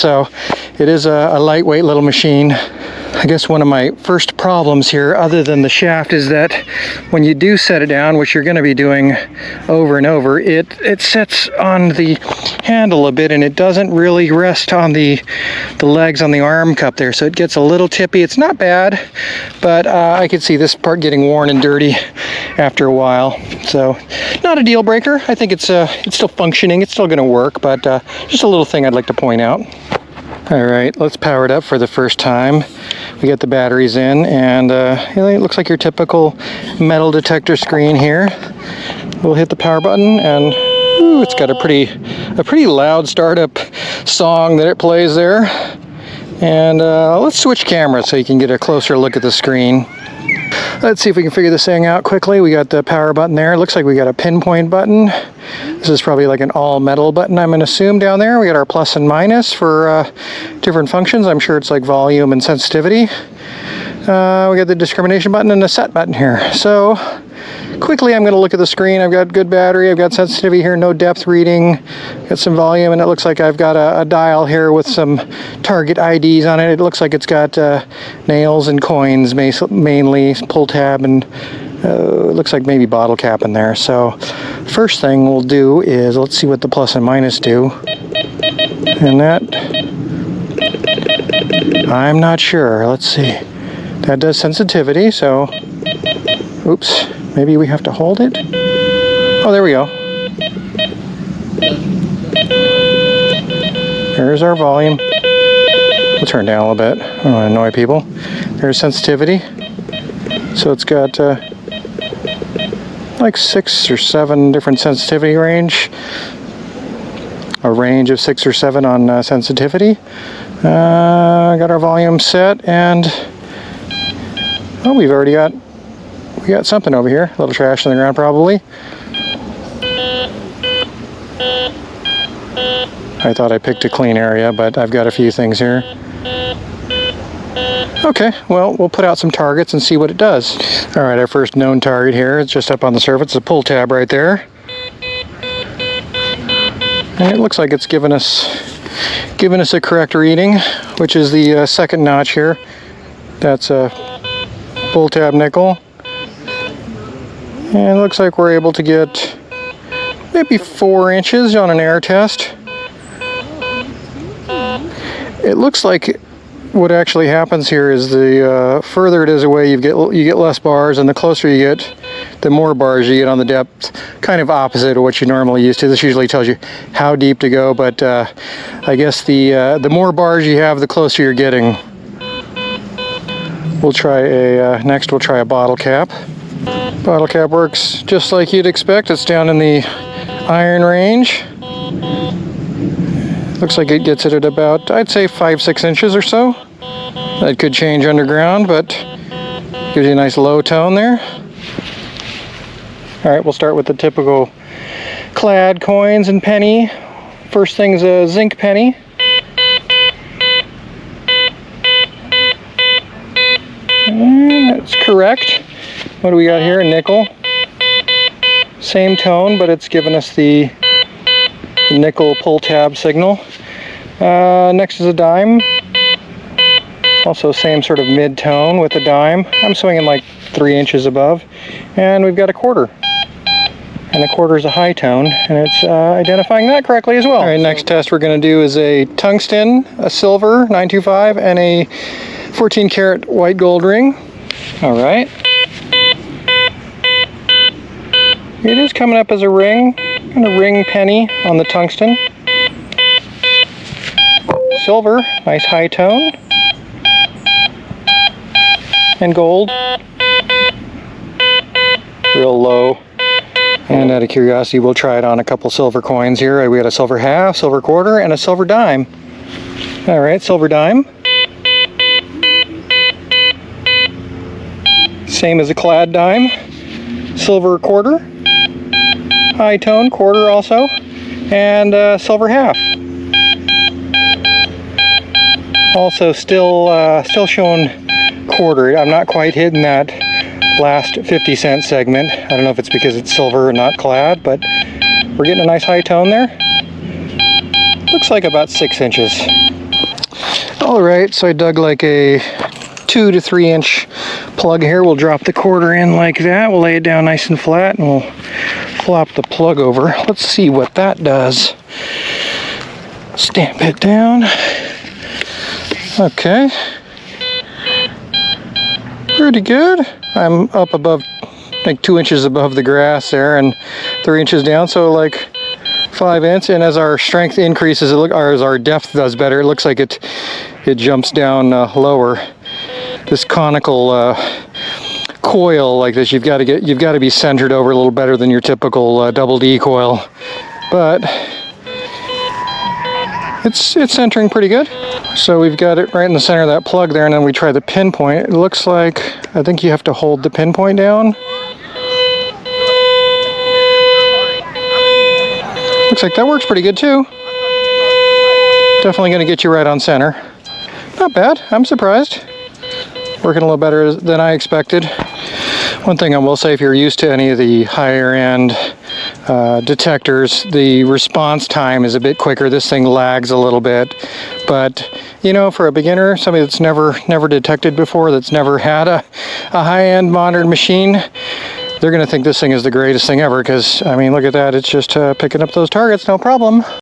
so it is a lightweight little machine. I guess one of my first problems here, other than the shaft, is that when you do set it down, which you're going to be doing over and over, it sets on the handle a bit, and it doesn't really rest on the legs on the arm cup there, so it gets a little tippy. It's not bad, but I could see this part getting worn and dirty after a while. So not a deal breaker. I think it's still functioning. It's still going to work, but just a little thing I'd like to point out. All right, let's power it up for the first time. We get the batteries in, and it looks like your typical metal detector screen here. We'll hit the power button, and ooh, it's got a pretty loud startup song that it plays there. And let's switch cameras so you can get a closer look at the screen. Let's see if we can figure this thing out quickly. We got the power button there. It looks like we got a pinpoint button. This is probably like an all metal button, I'm going to assume, down there. We got our plus and minus for different functions. I'm sure it's like volume and sensitivity. We got the discrimination button and the set button here. So quickly I'm going to look at the screen. I've got good battery, I've got sensitivity here, no depth reading, got some volume, and it looks like I've got a dial here with some target IDs on it. It looks like it's got nails and coins mainly, pull tab, and it looks like maybe bottle cap in there. So first thing we'll do is let's see what the plus and minus do. And that, I'm not sure. Let's see. That does sensitivity, so oops, maybe we have to hold it. Oh, there we go. There's our volume. We'll turn down a little bit. I don't want to annoy people. There's sensitivity. So it's got like 6 or 7 different sensitivity range. A range of 6 or 7 on sensitivity. Got our volume set, and oh, we got something over here. A little trash on the ground probably. I thought I picked a clean area, but I've got a few things here. Okay, well, we'll put out some targets and see what it does. All right, our first known target here is just up on the surface. It's a pull tab right there. And it looks like it's given us a correct reading, which is the second notch here. That's a pull tab nickel. And it looks like we're able to get maybe 4 inches on an air test. It looks like what actually happens here is the further it is away, you get less bars, and the closer you get, the more bars you get on the depth. Kind of opposite of what you normally used to. This usually tells you how deep to go, but I guess the more bars you have, the closer you're getting. We'll try next we'll try a bottle cap. Bottle cap works just like you'd expect. It's down in the iron range. Looks like it gets it at about, I'd say 5-6 inches or so. That could change underground, but gives you a nice low tone there. All right, we'll start with the typical clad coins and penny. First thing's a zinc penny. And that's correct. What do we got here? A nickel. Same tone, but it's given us the nickel pull tab signal. Next is a dime. Also same sort of mid-tone with a dime. I'm swinging like 3 inches above. And we've got a quarter. And a quarter is a high tone, and it's identifying that correctly as well. All right, next test we're going to do is a tungsten, a silver 925, and a 14 karat white gold ring. All right. It is coming up as a ring, and a ring penny on the tungsten. Silver, nice high tone. And gold, real low. And out of curiosity, we'll try it on a couple silver coins here. We got a silver half, silver quarter, and a silver dime. All right, silver dime. Same as a clad dime. Silver quarter. High tone quarter also. And silver half. Also still showing quarter. I'm not quite hitting that last 50-cent segment. I don't know if it's because it's silver or not clad, but we're getting a nice high tone there. Looks like about 6 inches All right, so I dug like a 2 to 3 inch plug here. We'll drop the quarter in like that. We'll lay it down nice and flat, and we'll flop the plug over. Let's see what that does. Stamp it down. Okay. Pretty good. I'm up above, like 2 inches above the grass there, and 3 inches down, so like 5 inches. And as our strength increases, or as our depth does better, it looks like it jumps down lower. This conical coil like this, you've got to be centered over a little better than your typical double D coil, but it's centering pretty good. So we've got it right in the center of that plug there, and then we try the pinpoint. It looks like, I think you have to hold the pinpoint down. Looks like that works pretty good too. Definitely going to get you right on center. Not bad, I'm surprised. Working a little better than I expected. One thing I will say, if you're used to any of the higher end detectors, the response time is a bit quicker. This thing lags a little bit, but you know, for a beginner, somebody that's never detected before, that's never had a high-end modern machine, they're going to think this thing is the greatest thing ever, because I mean, look at that, it's just picking up those targets, no problem.